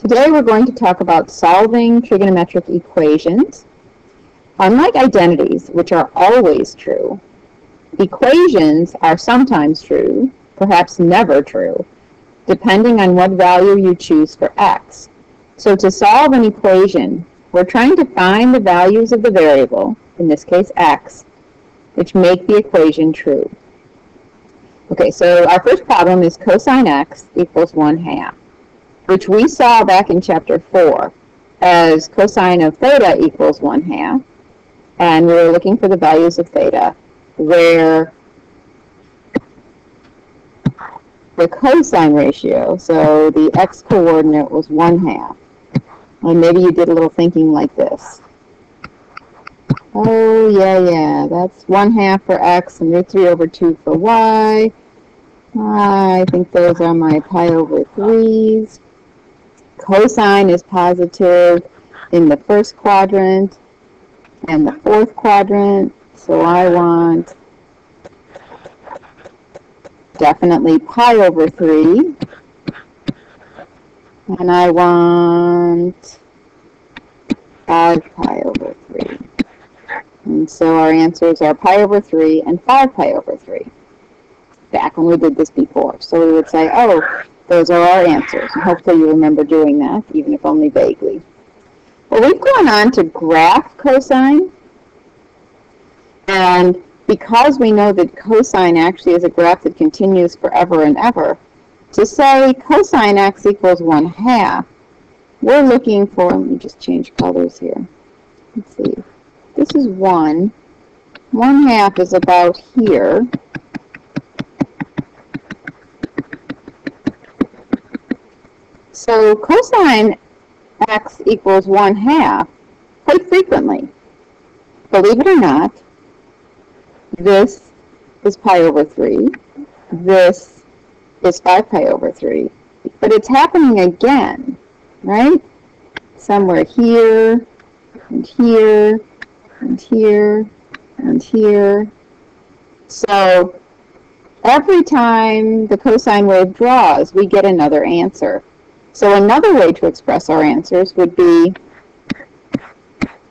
Today we're going to talk about solving trigonometric equations. Unlike identities, which are always true, equations are sometimes true, perhaps never true, depending on what value you choose for x. So to solve an equation, we're trying to find the values of the variable, in this case x, which make the equation true. Okay, so our first problem is cosine x equals 1/2, which we saw back in chapter 4 as cosine of theta equals 1/2, and we were looking for the values of theta, where the cosine ratio, so the x coordinate was 1/2. And maybe you did a little thinking like this. Oh, yeah, that's 1/2 for x and √3/2 for y. I think those are my pi over 3s. Cosine is positive in the first quadrant and the fourth quadrant, so I want definitely pi over 3, and I want 5 pi over 3. And so our answers are pi over 3 and 5 pi over 3, back when we did this before. So we would say, oh, those are our answers. And hopefully you remember doing that, even if only vaguely. Well, we've gone on to graph cosine. And because we know that cosine actually is a graph that continues forever and ever, to say cosine x equals 1/2, we're looking for, let me just change colors here. Let's see. This is 1. 1/2 is about here. So cosine x equals 1/2 quite frequently. Believe it or not, this is pi over 3. This is 5 pi over 3. But it's happening again, right? Somewhere here, and here, and here, and here. So every time the cosine wave draws, we get another answer. So another way to express our answers would be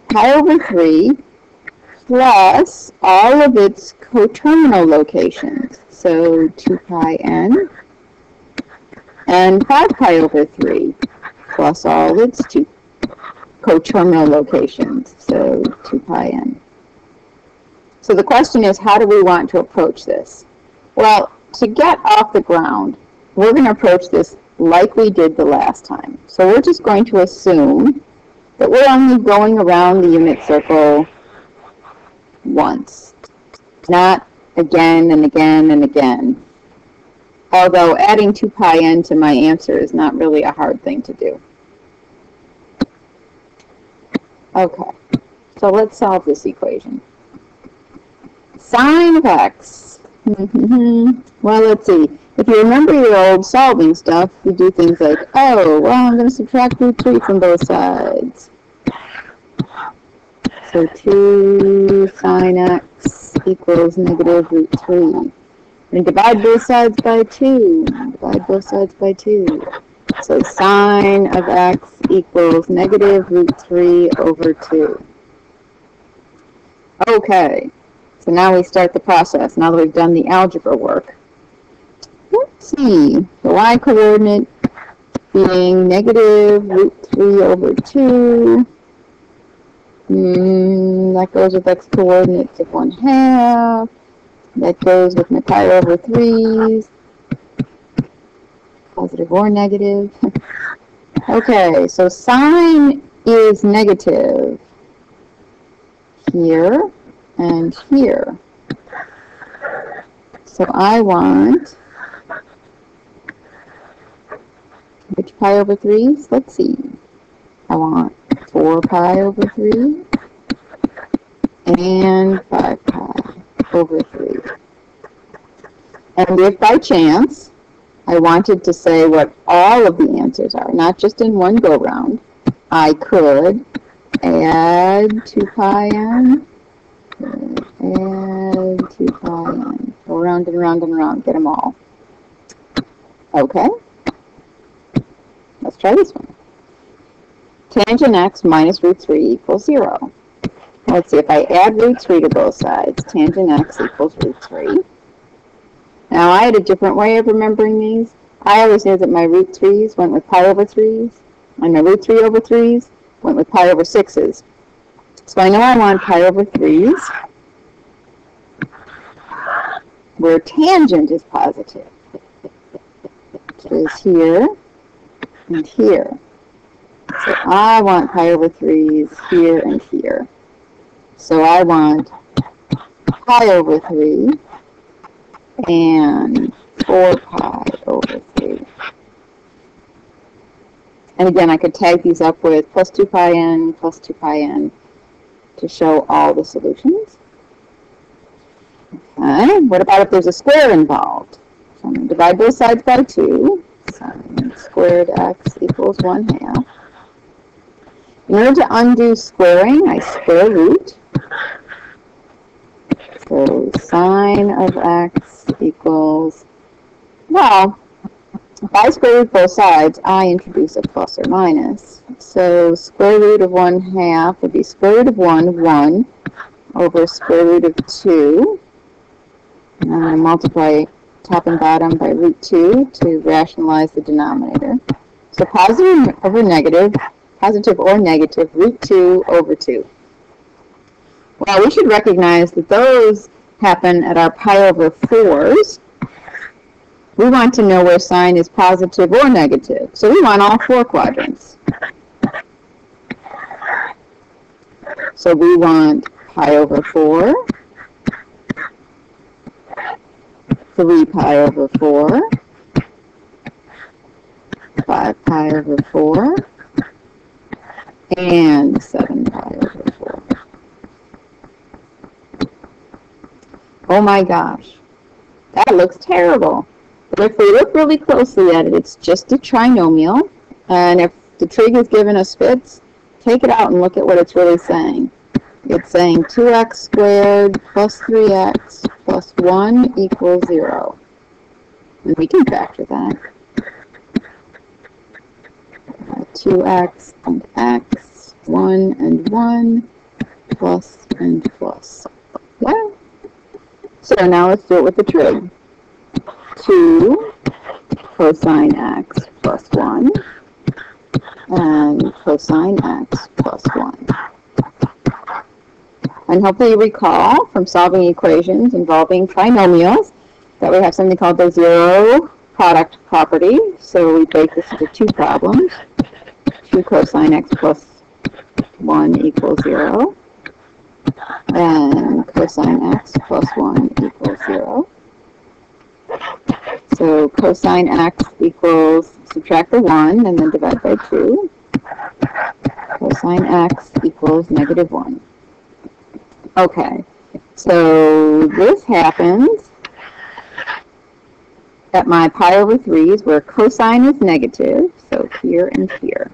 pi over 3 plus all of its coterminal locations. So 2 pi n, and 5 pi over 3 plus all its two coterminal locations. So 2 pi n. So the question is, how do we want to approach this? Well, to get off the ground, we're going to approach this like we did the last time. So we're just going to assume that we're only going around the unit circle once, not again and again and again. Although adding 2 pi n to my answer is not really a hard thing to do. Okay, so let's solve this equation. Sine of x. Well, let's see. If you remember your old solving stuff, you do things like, oh, well, I'm going to subtract √3 from both sides. So 2 sine x equals negative √3. And divide both sides by 2. Divide both sides by 2. So sine of x equals negative √3 over 2. Okay, so now we start the process, now that we've done the algebra work. Let's see, the y-coordinate being negative √3 over 2. That goes with x-coordinates of 1/2. That goes with my pi over 3s. Positive or negative. Okay, so sine is negative here and here. So I want, which pi over 3s? Let's see. I want 4 pi over 3 and 5 pi over 3. And if by chance I wanted to say what all of the answers are, not just in one go-round, I could add 2 pi n, add 2 pi n, go around and around and around, get them all. Okay, let's try this one. tangent x minus root 3 equals 0. Let's see, if I add root 3 to both sides, tangent x equals root 3. Now, I had a different way of remembering these. I always knew that my root 3's went with pi over 3's, and my root 3 over 3's went with pi over 6's. So I know I want pi over 3's, where tangent is positive. It is here and here. So I want pi over 3's here and here. So I want pi over 3 and 4 pi over 3. And again, I could tag these up with plus 2 pi n plus 2 pi n to show all the solutions. Okay, what about if there's a square involved? So I'm going to divide both sides by 2. Sin squared x equals 1/2. In order to undo squaring, I square root. So sine of x equals, well, if I square root both sides, I introduce a plus or minus. So square root of 1/2 would be square root of 1 over square root of 2. And I'm going to multiply top and bottom by root 2 to rationalize the denominator. So positive or negative root 2 over 2. Well, we should recognize that those happen at our pi over 4's. We want to know where sign is positive or negative. So we want all 4 quadrants. So we want pi over 4, 3 pi over 4, 5 pi over 4, and 7 pi over 4. Oh my gosh, that looks terrible. But if we look really closely at it, it's just a trinomial. And if the trig is given us fits, take it out and look at what it's really saying. It's saying 2x squared plus 3x plus 1 equals 0. And we can factor that. 2x and x, 1 and 1, plus and plus. Yeah. So now let's do it with the trig. 2 cosine x plus 1 and cosine x plus 1. And hopefully you recall from solving equations involving trinomials that we have something called the zero product property. So we break this into 2 problems. 2 cosine x plus 1 equals 0. And cosine x plus 1 equals 0. So cosine x equals, subtract the 1 and then divide by 2. Cosine x equals negative 1. Okay, so this happens at my pi over 3's where cosine is negative, so here and here.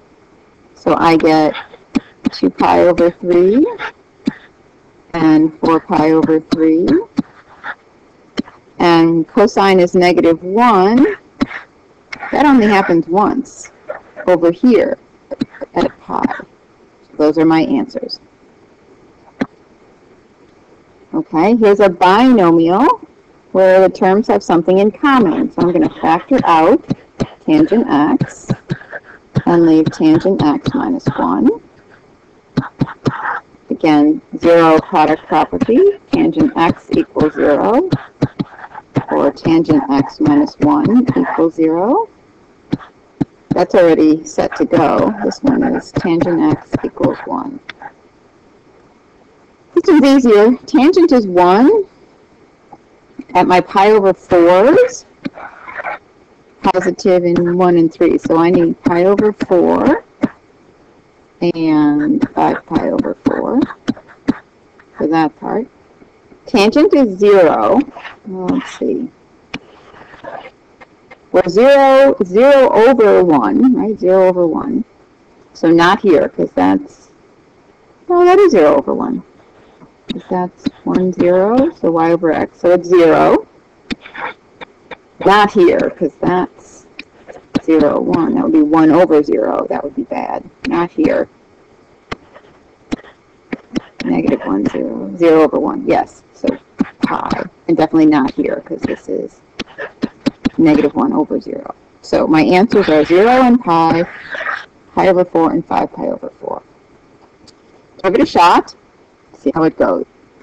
So I get 2 pi over 3 and 4 pi over 3. And cosine is negative 1. That only happens once over here at pi. So those are my answers. Okay, here's a binomial where the terms have something in common. So I'm going to factor out tangent x and leave tangent x minus 1. Again, zero product property, tangent x equals 0, or tangent x minus 1 equals 0. That's already set to go. This one is tangent x equals 1. This one's easier. Tangent is 1 at my pi over 4's, positive in 1 and 3. So I need pi over 4 and 5 pi over 4 for that part. Tangent is 0. Well, let's see. Well, 0 over 1, right? 0 over 1. So not here, because that's, well, that is 0 over 1. Because that's 1, 0, so y over x, so it's 0. Not here, because that's 0, 1. That would be 1 over 0. That would be bad. Not here. negative 1, 0, 0 over 1, yes. So pi, and definitely not here because this is negative 1 over 0. So my answers are 0 and pi over 4, and 5 pi over 4. Give it a shot, see how it goes.